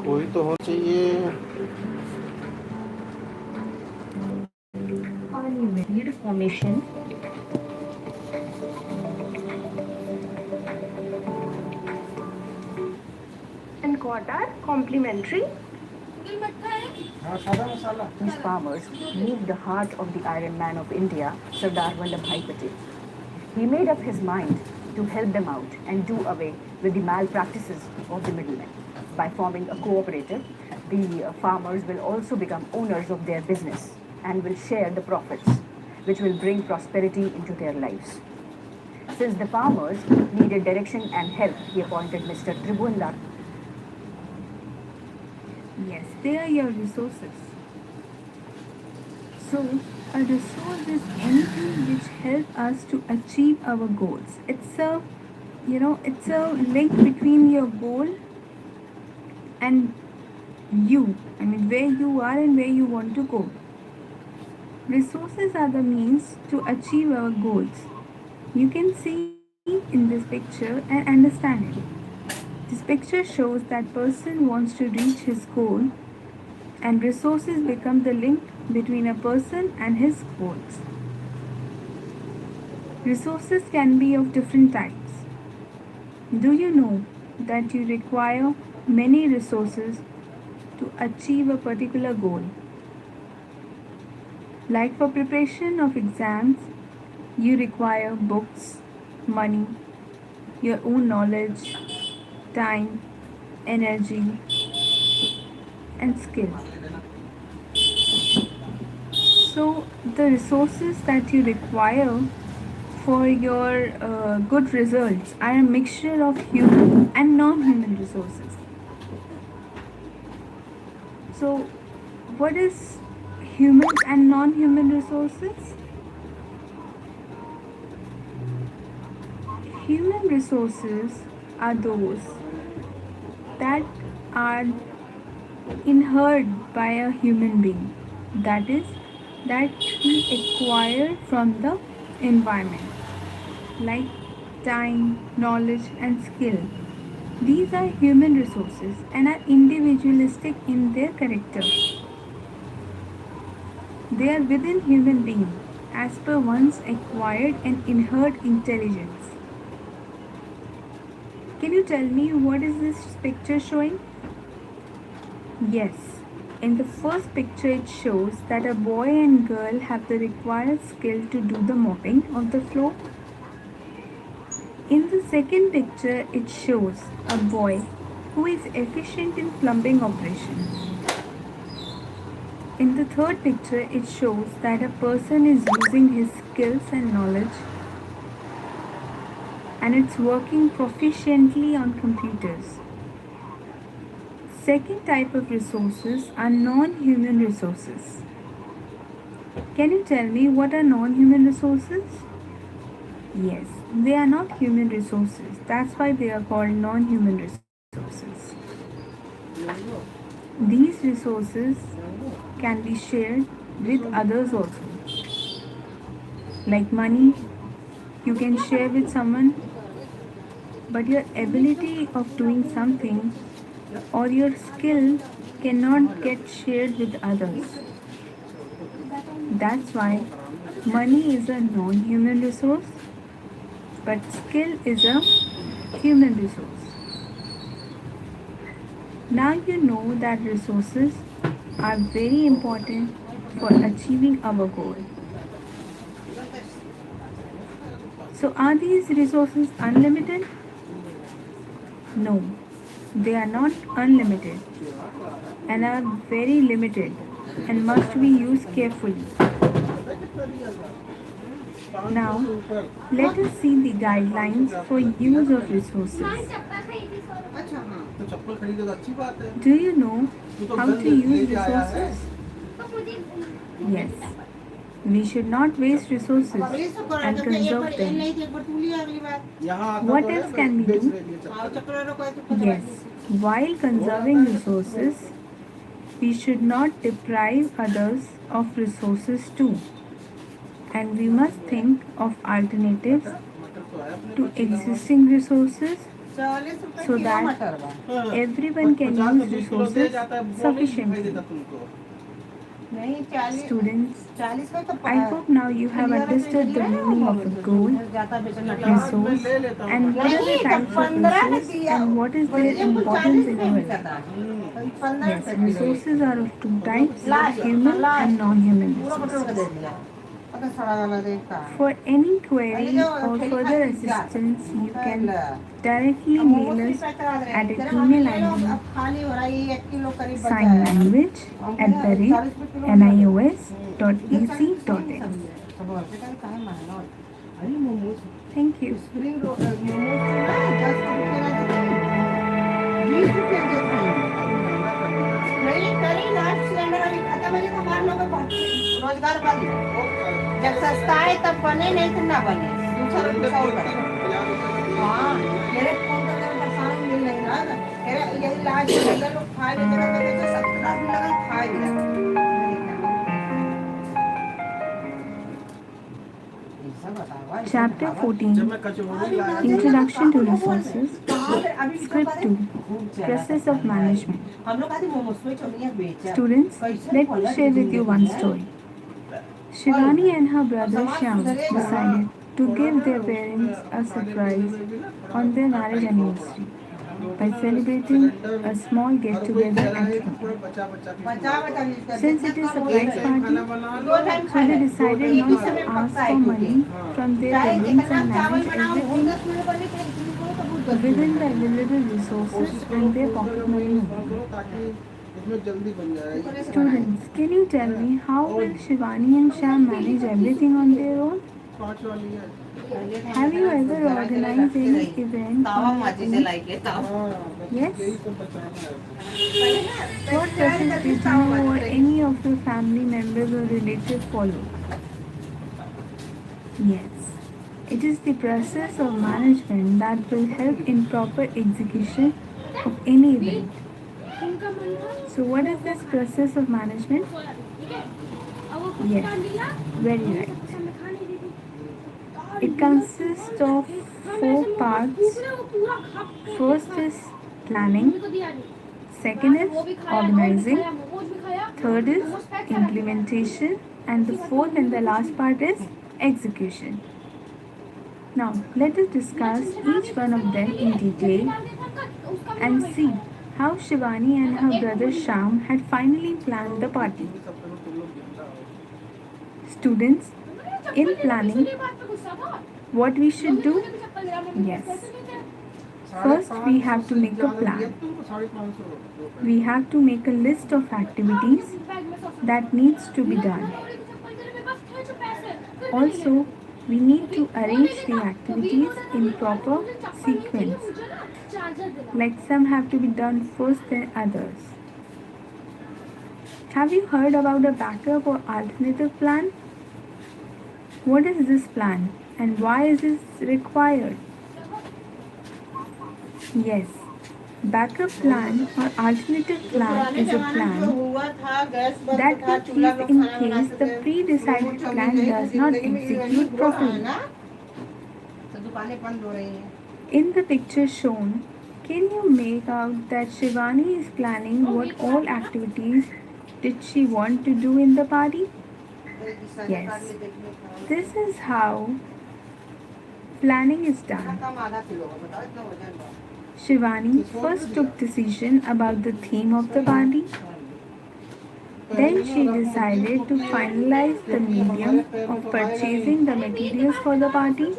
कोई तो होना चाहिए। Univariate formation and got are complementary. These farmers moved the heart of the Iron Man of India, Sardar Vallabhbhai Patel. He made up his mind to help them out and do away with the malpractices of the middlemen. By forming a cooperative, the farmers will also become owners of their business and will share the profits, which will bring prosperity into their lives. Since the farmers needed direction and help, he appointed Mr. Tribhuvan. Yes, they are your resources. So, a resource is anything which help us to achieve our goals. It's a link between your goal and you. I mean, where you are and where you want to go. Resources are the means to achieve our goals. You can see in this picture and understand it. This picture shows that person wants to reach his goal, and resources become the link between a person and his goals. Resources can be of different types. Do you know that you require many resources to achieve a particular goal? Like for preparation of exams, you require books, money, your own knowledge, time, energy, and skill. So, the resources that you require for your good results are a mixture of human and non human resources. So, what is human and non human resources? Human resources are those that are inherited by a human being, that is, that we acquire from the environment, like time, knowledge, and skill. These are human resources and are individualistic in their character. They are within human being as per one's acquired and inherent intelligence. Can you tell me what is this picture showing? Yes. In the first picture it shows that a boy and girl have the required skill to do the mopping of the floor. In the second picture it shows a boy who is efficient in plumbing operations. In the third picture, it shows that a person is using his skills and knowledge and it's working proficiently on computers. Second type of resources are non-human resources. Can you tell me what are non-human resources? Yes, they are not human resources. That's why they are called non-human resources. These resources can be shared with others also. Like money, you can share with someone, but your ability of doing something or your skill cannot get shared with others. That's why money is a non human resource, but skill is a human resource. Now you know that resources are very important for achieving our goal. So, are these resources unlimited? No, they are not unlimited and are very limited and must be used carefully. Now, let us see the guidelines for use of resources. Do you know how to use resources? Yes. We should not waste resources and conserve them. What else can we do? Yes. While conserving resources, we should not deprive others of resources too. And we must think of alternatives to existing resources so that everyone can use resources sufficiently. Students, I hope now you have understood the meaning of a goal, resource, and what are the types of resource and what is their importance in our life. Yes, resources are of two types, human and non-human resources. For any query or further assistance, you can directly mail us at an email ID signlanguage@nios.ac.in. Thank you. रोजगार वाली जब सस्ता है तब बने नहीं तो ना बने दूसरा कुछ और करो हाँ मेरे फोन तो मेरे परेशान मिल नहीं रहा मेरे यही लाज है लोग खाए भी लगा तो 17 भी लगा खाए भी लगा Chapter 14 Introduction to Resources. Script 2 Process of Management. Students, let me share with you one story. Shivani and her brother Shyam decided to give their parents a surprise on their marriage anniversary by celebrating a small get together at home. Since it is a surprise party, so they decided not to ask for money from their weddings and manage everything within the available resources and their pocket money only. Students, can you tell me how will Shivani and Shyam manage everything on their own? Have you ever organized any event on your own? Yes? What process did you or any of your family members or relatives follow? Yes. It is the process of management that will help in proper execution of any event. So what is this process of management? Yes, very right. It consists of 4 parts. First is planning, second is organizing, third is implementation, and the fourth and the last part is execution. Now, let us discuss each one of them in detail and see how Shivani and her brother Shyam had finally planned the party. Students, in planning, what we should do? Yes. First, we have to make a plan. We have to make a list of activities that needs to be done. Also, we need to arrange the activities in proper sequence. Like some have to be done first than others. Have you heard about a backup or alternative plan? What is this plan and why is this required? Yes, backup plan or alternative plan is a plan that we keep in case the pre-decided plan does not execute properly. In the picture shown, can you make out that Shivani is planning what all activities did she want to do in the party? Yes, this is how planning is done. Shivani first took decision about the theme of the party. Then she decided to finalize the medium of purchasing the materials for the party.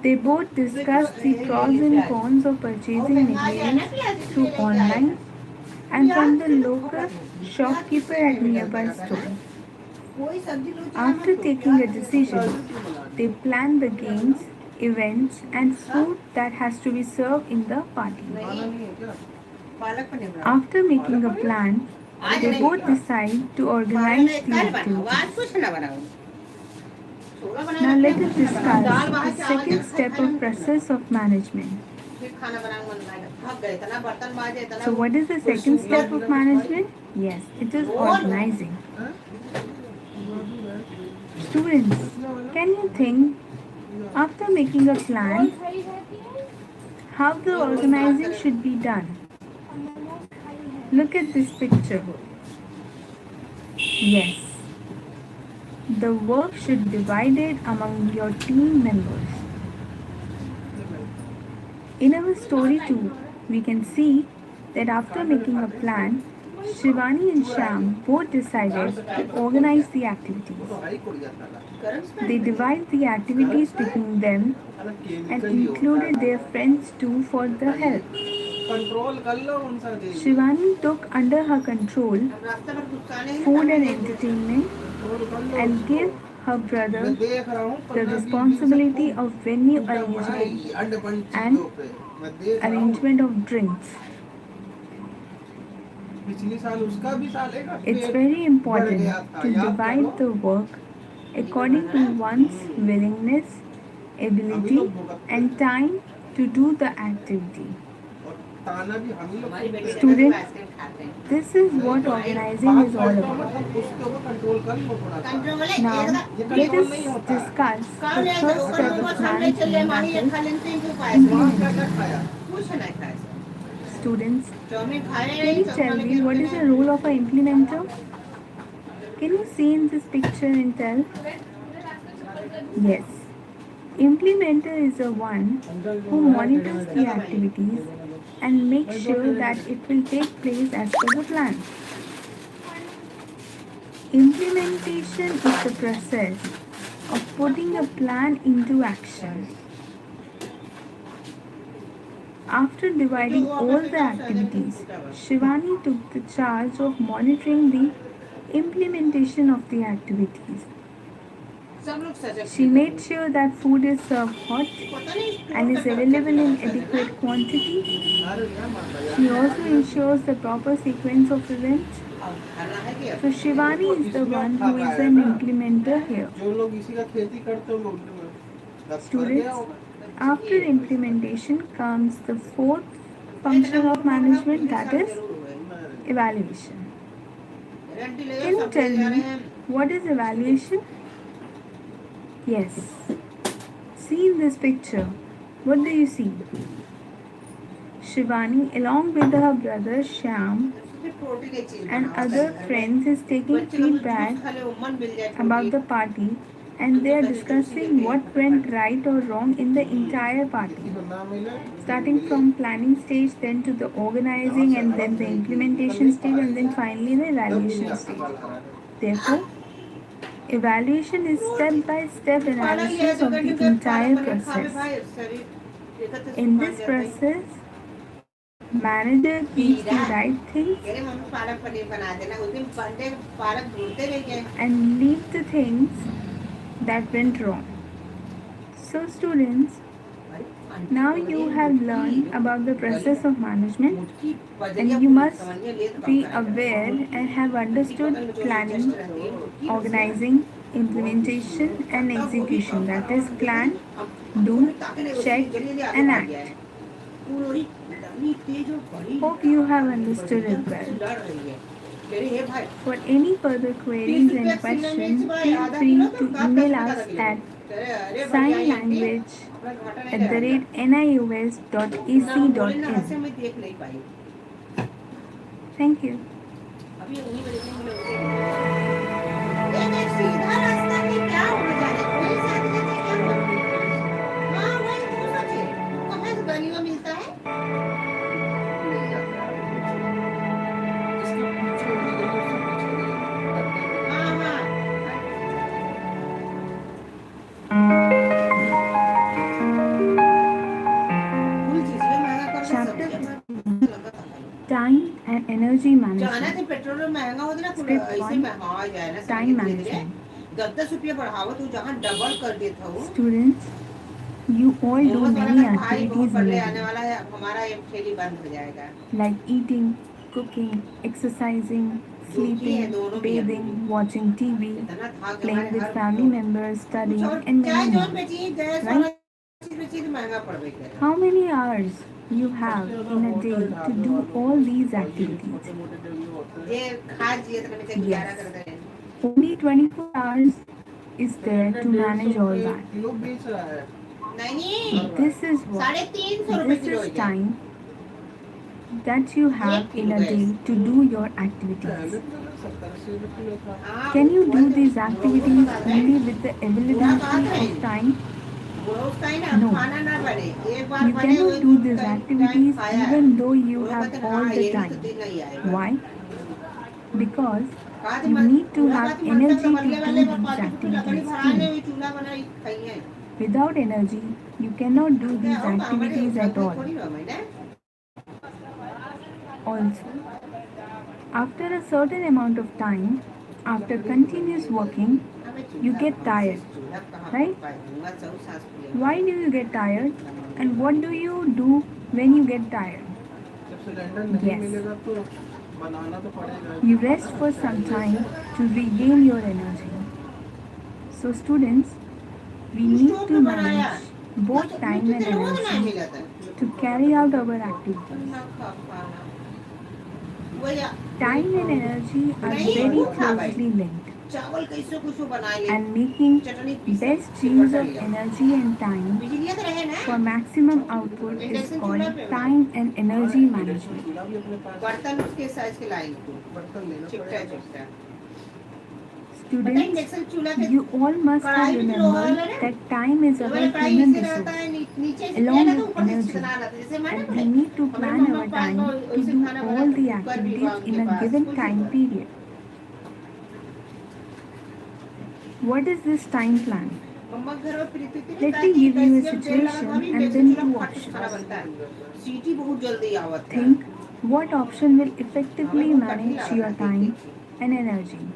They both discussed the pros and cons of purchasing materials through online and from the local shopkeeper at nearby store. After taking a decision, they planned the games, events and food that has to be served in the party. After making a plan, they both decide to organize the activities. Now let us discuss the second step of process of management. So what is the second step of management? Yes, it is organizing. Students, can you think, after making a plan, how the organizing should be done. Look at this picture. Yes, the work should be divided among your team members. In our story too, we can see that after making a plan, Shivani and Sham both decided to organize the activities. They divided the activities between them and included their friends too for the help. Shivani took under her control food and entertainment and gave her brother the responsibility of venue arrangement and arrangement of drinks. It's very important to divide the work according to one's willingness, ability, and time to do the activity. Students, this is what organizing is all about. Now, let us discuss the first step of management, that is implementing. Students, can you tell me what is the role of an implementer? Can you see in this picture and tell? Yes. Implementer is the one who monitors the activities and makes sure that it will take place as per the plan. Implementation is the process of putting a plan into action. After dividing all the activities, Shivani took the charge of monitoring the implementation of the activities. She made sure that food is served hot and is available in adequate quantity. She also ensures the proper sequence of events. So Shivani is the one who is an implementer here. Students, after implementation comes the fourth function of management, that is evaluation. Can you tell me what is evaluation? Yes. See in this picture, what do you see? Shivani, along with her brother Shyam and other friends, is taking feedback about the party, and they are discussing what went right or wrong in the entire party. Starting from planning stage, then to the organizing, and then the implementation stage, and then finally the evaluation stage. Therefore, evaluation is step-by-step analysis of the entire process. In this process, manager keeps the right things and leave the things that went wrong. So students, now you have learned about the process of management, and you must be aware and have understood planning, organizing, implementation and execution, that is plan, do, check and act. Hope you have understood it well. For any further queries and questions, feel free to email us at signlanguage@nius.ac.in. Thank you. Time and energy management. Step 1. Time management. Students, you all do many activities in a day, like eating, cooking, exercising, sleeping, bathing, watching TV, playing with family members, studying, and many more. Right? How many hours you have in a day to do all these activities? Yes. Only 24 hours is there to manage all that. नहीं This is what 350 रुपए this kilo is है time that you have in a day to do your activities. Can you do these activities only with the availability of time? No. You cannot do these activities even though you have all the time. Why? Because you need to have energy to do these activities too. Without energy, you cannot do these activities at all. Also, after a certain amount of time, after continuous working, you get tired, right? Why do you get tired? And what do you do when you get tired? Yes, you rest for some time to regain your energy. So, students, we need to manage both time and energy to carry out our activities. Time and energy are very closely linked, and making best use of energy and time for maximum output is called time and energy management. बर्तन उसके size के line चिपटा चिपटा Students, you all must have remembered that time is our human resource, along with energy, and we need to plan our time to do all the activities in a given time period. What is this time plan? Let me give you a situation and then two options. Think what option will effectively manage your time and energy.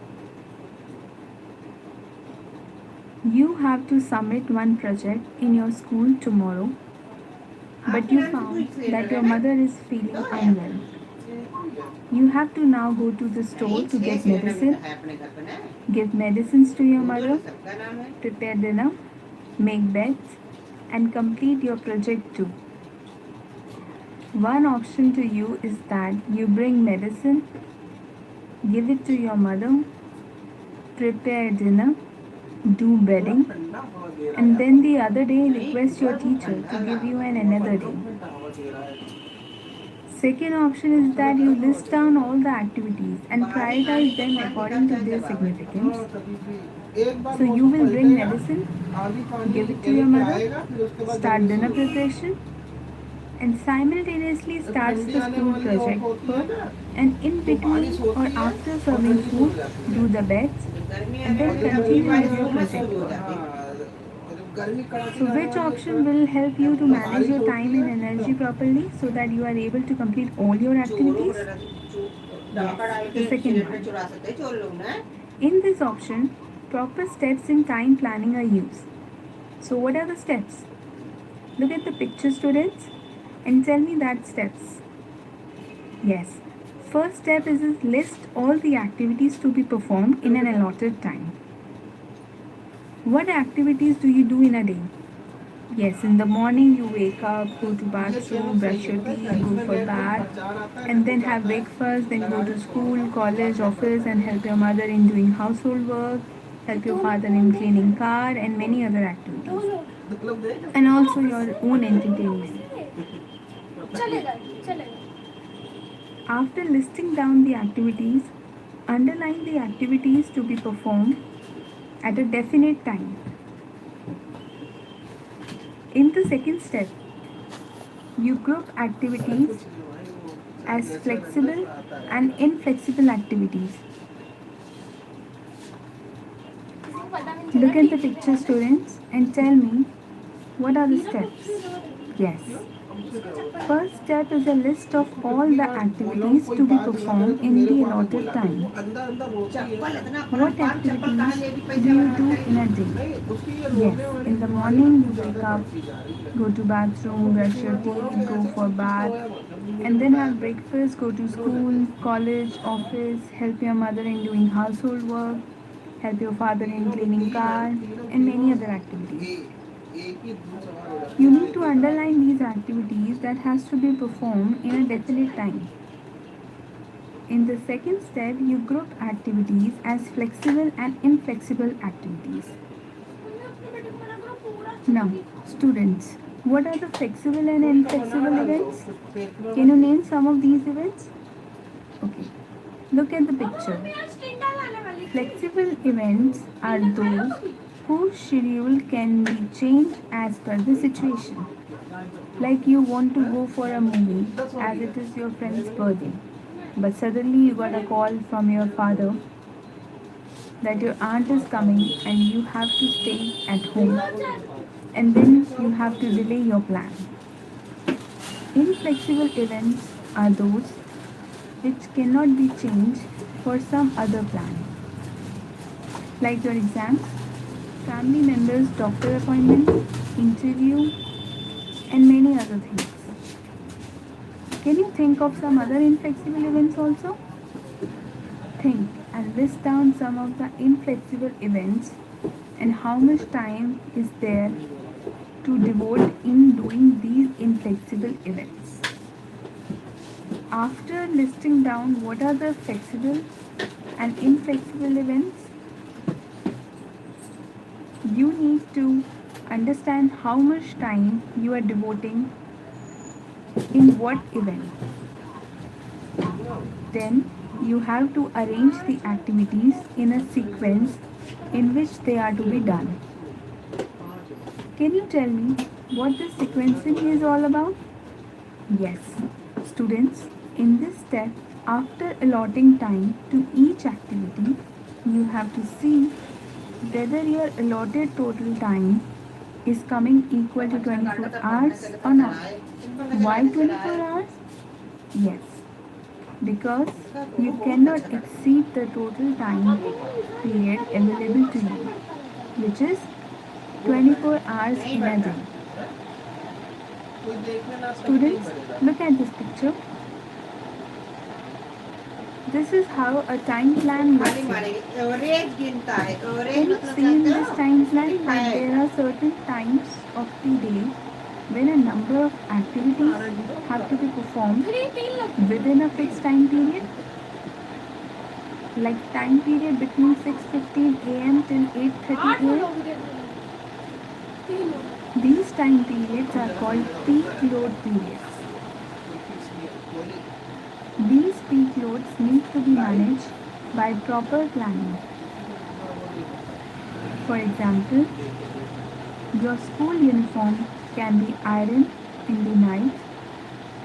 You have to submit one project in your school tomorrow, but you found that your mother is feeling unwell. You have to now go to the store to get medicine, give medicines to your mother, prepare dinner, make beds, and complete your project too. One option to you is that you bring medicine, give it to your mother, prepare dinner, do bedding, and then the other day request your teacher to give you another day. Second option is that you list down all the activities and prioritize them according to their significance. So you will bring medicine, give it to your mother, start dinner preparation, and simultaneously starts the school project work, and in between or after serving food, do the beds, and then continue with your project work. So which option will help you to manage your time and energy properly so that you are able to complete all your activities? Yes, the second one. In this option, proper steps in time planning are used. So what are the steps? Look at the picture, students, and tell me that steps. Yes. First step is to list all the activities to be performed in an allotted time. What activities do you do in a day? Yes, in the morning you wake up, go to bathroom, brush your teeth, go for bath, and then have breakfast, then go to school, college, office, and help your mother in doing household work, help your father in cleaning car, and many other activities. And also your own entertainment. After listing down the activities, underline the activities to be performed at a definite time. In the second step, you group activities as flexible and inflexible activities. Look at the picture, students, and tell me what are the steps. Yes. First step is a list of all the activities to be performed in the allotted time. What activities do you do in a day? Yes, in the morning you wake up, go to bathroom, brush your teeth, go for bath, and then have breakfast, go to school, college, office, help your mother in doing household work, help your father in cleaning car, and many other activities. You need to underline these activities that has to be performed in a definite time. In the second step, you group activities as flexible and inflexible activities. Now, Students, what are the flexible and inflexible events? Can you name some of these events? Okay, look at the picture. Flexible events are those whose schedule can be changed as per the situation. Like you want to go for a movie as it is your friend's birthday, but suddenly you got a call from your father that your aunt is coming and you have to stay at home, and then you have to delay your plan. Inflexible events are those which cannot be changed for some other plan, like your exams, family members' doctor appointment, interview, and many other things. Can you think of some other inflexible events also? Think and list down some of the inflexible events and how much time is there to devote in doing these inflexible events. After listing down what are the flexible and inflexible events, you need to understand how much time you are devoting in what event. Then you have to arrange the activities in a sequence in which they are to be done. Can you tell me what this sequencing is all about? Yes, students, in this step, after allotting time to each activity, you have to see whether your allotted total time is coming equal to 24 hours or not. Why 24 hours? Yes, because you cannot exceed the total time period available to you, which is 24 hours in a day. Students, look at this picture. This is how a time plan looks like. Can you see in this time plan that there are certain times of the day when a number of activities have to be performed within a fixed time period? Like time period between 6:15 a.m. till 8:30 a.m. These time periods are called peak load periods. These peak loads need to be managed by proper planning. For example, your school uniform can be ironed in the night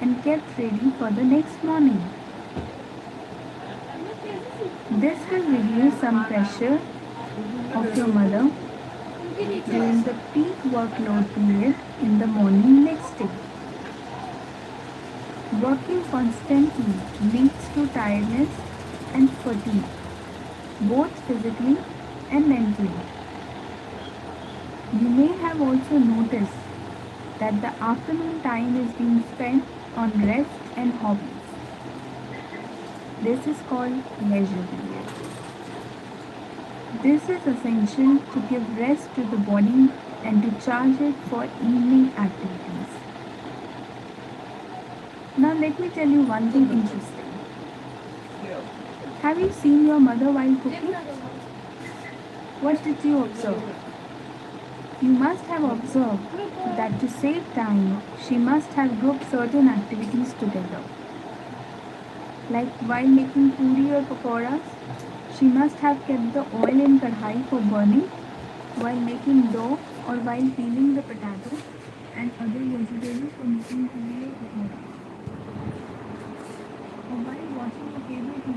and kept ready for the next morning. This will reduce some pressure of your mother during the peak workload period in the morning next day. Working constantly leads to tiredness and fatigue, both physically and mentally. You may have also noticed that the afternoon time is being spent on rest and hobbies. This is called leisure period. This is essential to give rest to the body and to charge it for evening activities. Now let me tell you one thing interesting. Have you seen your mother while cooking? What did you observe? You must have observed that to save time, she must have grouped certain activities together. Like while making puri or pakoras, she must have kept the oil in kadhai for burning, while making dough or while peeling the potato and other vegetables for making puri or pakora, or while washing the table to